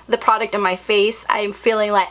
the product on my face, I feel like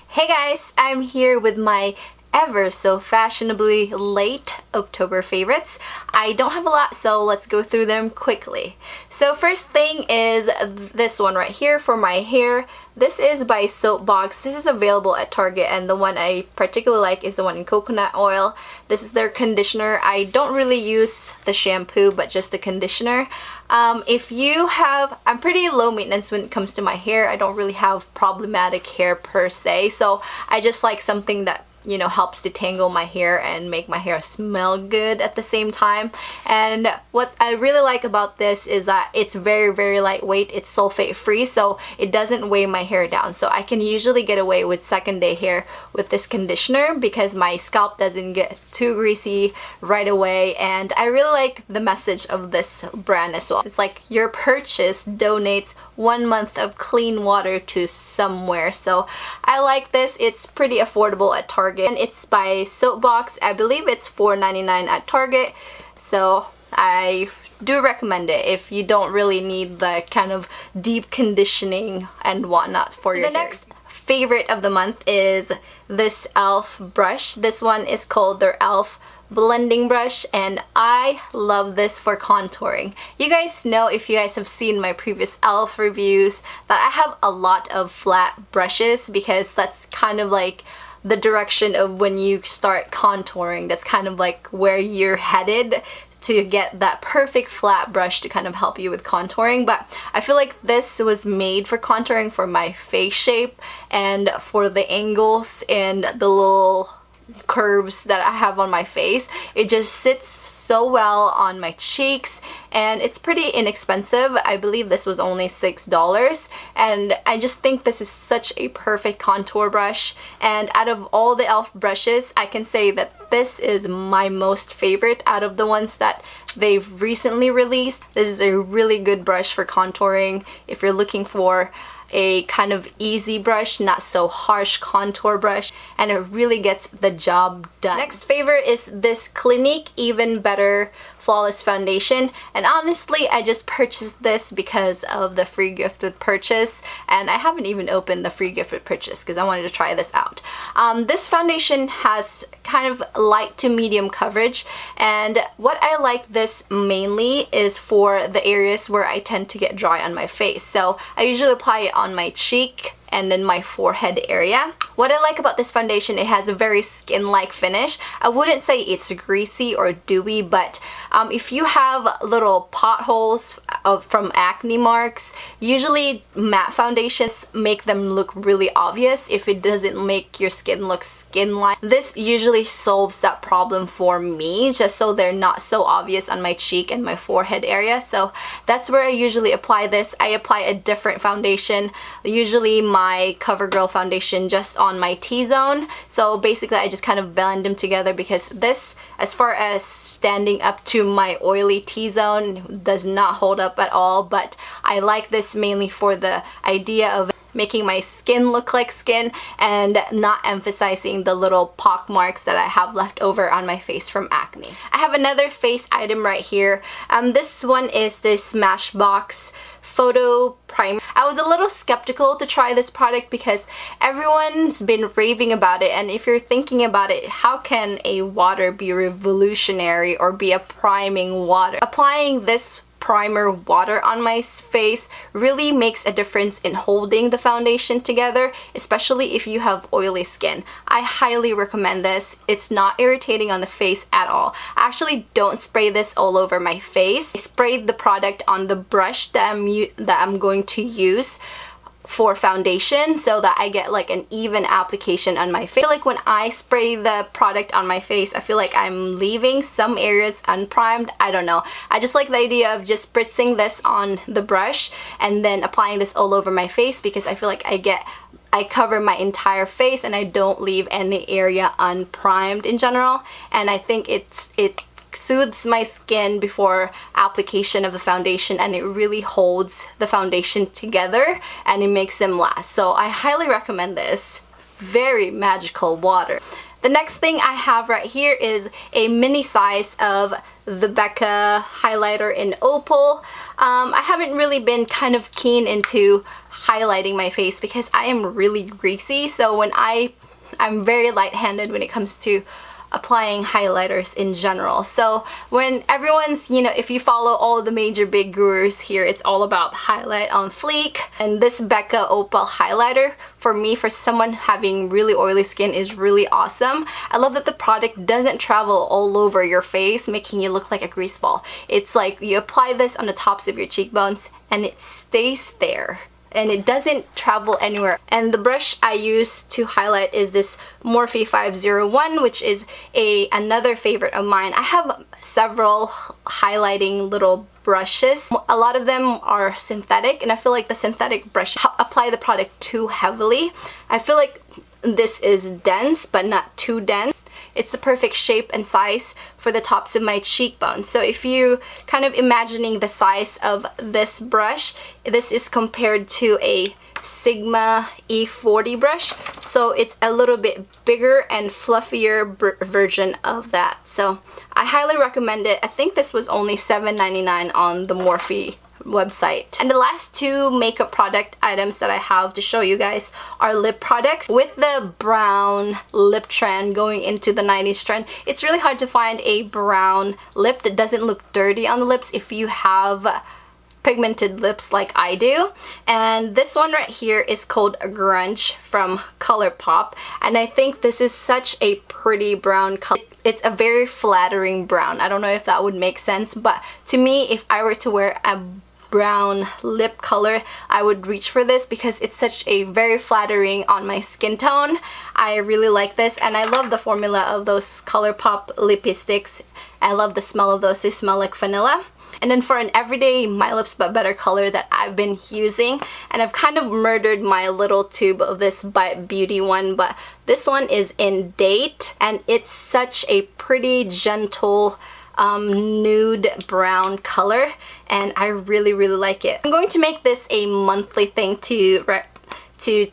Hey guys, I'm here with my ever so fashionably late October favorites. I don't have a lot, so let's go through them quickly. So first thing is this one right here for my hair. This is by Soapbox. This is available at Target, and the one I particularly like is the one in coconut oil. This is their conditioner. I don't really use the shampoo, but just the conditioner. If you have, I'm pretty low maintenance when it comes to my hair. I don't really have problematic hair per se, so I just like something that, you know, helps detangle my hair and make my hair smell good at the same time. And what I really like about this is that it's very lightweight. It's sulfate free, so it doesn't weigh my hair down. So I can usually get away with second day hair with this conditioner because my scalp doesn't get too greasy right away. And I really like the message of this brand as well. It's like your purchase donates 1 month of clean water to somewhere. So I like this. It's pretty affordable at Target. And it's by Soapbox. I believe it's $4.99 at Target, so I do recommend it if you don't really need the kind of deep conditioning and whatnot for your hair. The next favorite of the month is this e.l.f. brush. This one is called their e.l.f. blending brush, and I love this for contouring. You guys know, if you guys have seen my previous e.l.f. reviews, that I have a lot of flat brushes because that's kind of like the direction of when you start contouring. That's kind of like where you're headed, to get that perfect flat brush to kind of help you with contouring. But I feel like this was made for contouring for my face shape and for the angles and the little curves that I have on my face. It just sits so well on my cheeks, and it's pretty inexpensive. I believe this was only $6, and I just think this is such a perfect contour brush. And out of all the e.l.f. brushes, I can say that this is my most favorite out of the ones that they've recently released. This is a really good brush for contouring if you're looking for a kind of easy brush, not so harsh contour brush, and it really gets the job done. Next favorite is this Clinique Even Better Flawless Foundation, and honestly I just purchased this because of the free gift with purchase, and I haven't even opened the free gift with purchase because I wanted to try this out. This foundation has kind of light to medium coverage, and what I like this mainly is for the areas where I tend to get dry on my face. So I usually apply it on my cheek and then my forehead area. What I like about this foundation, it has a very skin-like finish. I wouldn't say it's greasy or dewy, but if you have little potholes from acne marks, usually matte foundations make them look really obvious if it doesn't make your skin look skin-like. This usually solves that problem for me, just so they're not so obvious on my cheek and my forehead area. So that's where I usually apply this. I apply a different foundation, usually my CoverGirl foundation, just on my T-zone. So basically I just kind of blend them together because this, as far as standing up to my oily T-zone, does not hold up at all. But I like this mainly for the idea of making my skin look like skin and not emphasizing the little pock marks that I have left over on my face from acne. I have another face item right here. This one is this Smashbox photo primer. I was a little skeptical to try this product because everyone's been raving about it, and if you're thinking about it, how can a water be revolutionary or be a priming water? Applying this primer water on my face really makes a difference in holding the foundation together, especially if you have oily skin. I highly recommend this. It's not irritating on the face at all. I actually don't spray this all over my face. I sprayed the product on the brush that I'm going to use for foundation so that I get like an even application on my face. I feel like when I spray the product on my face, I feel like I'm leaving some areas unprimed. I don't know. I just like the idea of just spritzing this on the brush and then applying this all over my face because I feel like I cover my entire face and I don't leave any area unprimed in general, and I think it soothes my skin before application of the foundation, and it really holds the foundation together and it makes them last. So I highly recommend this. Very magical water. The next thing I have right here is a mini size of the Becca highlighter in Opal. I haven't really been kind of keen into highlighting my face because I am really greasy, so when I'm very light-handed when it comes to applying highlighters in general. So when everyone's, you know, if you follow all the major big gurus here, it's all about highlight on fleek. And this Becca Opal highlighter, for me, for someone having really oily skin, is really awesome. I love that the product doesn't travel all over your face, making you look like a grease ball. It's like you apply this on the tops of your cheekbones and it stays there, and it doesn't travel anywhere. And the brush I use to highlight is this Morphe 501, which is another favorite of mine. I have several highlighting little brushes. A lot of them are synthetic, and I feel like the synthetic brush apply the product too heavily. I feel like this is dense but not too dense. It's the perfect shape and size for the tops of my cheekbones. So if you kind of imagining the size of this brush, this is compared to a Sigma E40 brush. So it's a little bit bigger and fluffier version of that. So I highly recommend it. I think this was only $7.99 on the Morphe website. And the last two makeup product items that I have to show you guys are lip products. With the brown lip trend going into the 90s trend, it's really hard to find a brown lip that doesn't look dirty on the lips if you have pigmented lips like I do. And this one right here is called Grunge from Colourpop, and I think this is such a pretty brown color. It's a very flattering brown. I don't know if that would make sense, but to me, if I were to wear a brown lip color, I would reach for this because it's such a very flattering on my skin tone. I really like this, and I love the formula of those Colourpop lippie sticks. I love the smell of those. They smell like vanilla. And then for an everyday My Lips But Better color that I've been using, and I've kind of murdered my little tube of this Bite Beauty one, but this one is in Date, and it's such a pretty gentle nude brown color, and I really like it. I'm going to make this a monthly thing to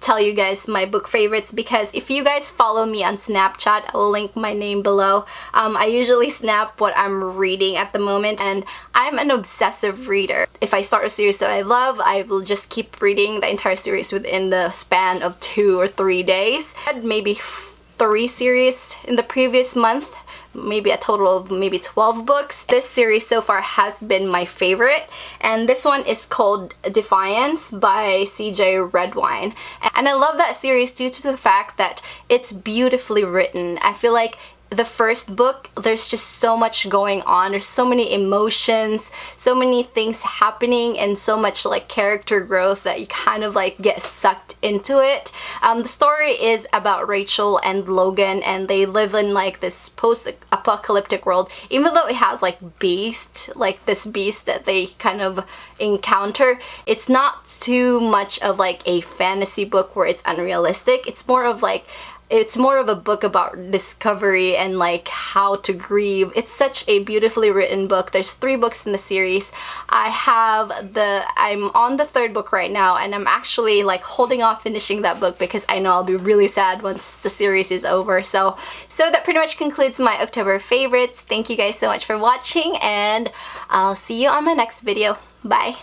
tell you guys my book favorites, because if you guys follow me on Snapchat, I will link my name below. I usually snap what I'm reading at the moment, and I'm an obsessive reader. If I start a series that I love, I will just keep reading the entire series within the span of 2 or 3 days. I had maybe 3 series in the previous month, maybe a total of maybe 12 books. This series so far has been my favorite, and this one is called Defiance by CJ Redwine. And I love that series due to the fact that it's beautifully written. I feel like the first book, there's just so much going on. There's so many emotions, so many things happening, and so much like character growth that you kind of like get sucked into it. The story is about Rachel and Logan, and they live in like this post-apocalyptic world. Even though it has like beast, like this beast that they kind of encounter, it's not too much of like a fantasy book where it's unrealistic. It's more of a book about discovery and like how to grieve. It's such a beautifully written book. There's 3 books in the series. I'm on the 3rd book right now, and I'm actually like holding off finishing that book because I know I'll be really sad once the series is over. So that pretty much concludes my October favorites. Thank you guys so much for watching, and I'll see you on my next video. Bye!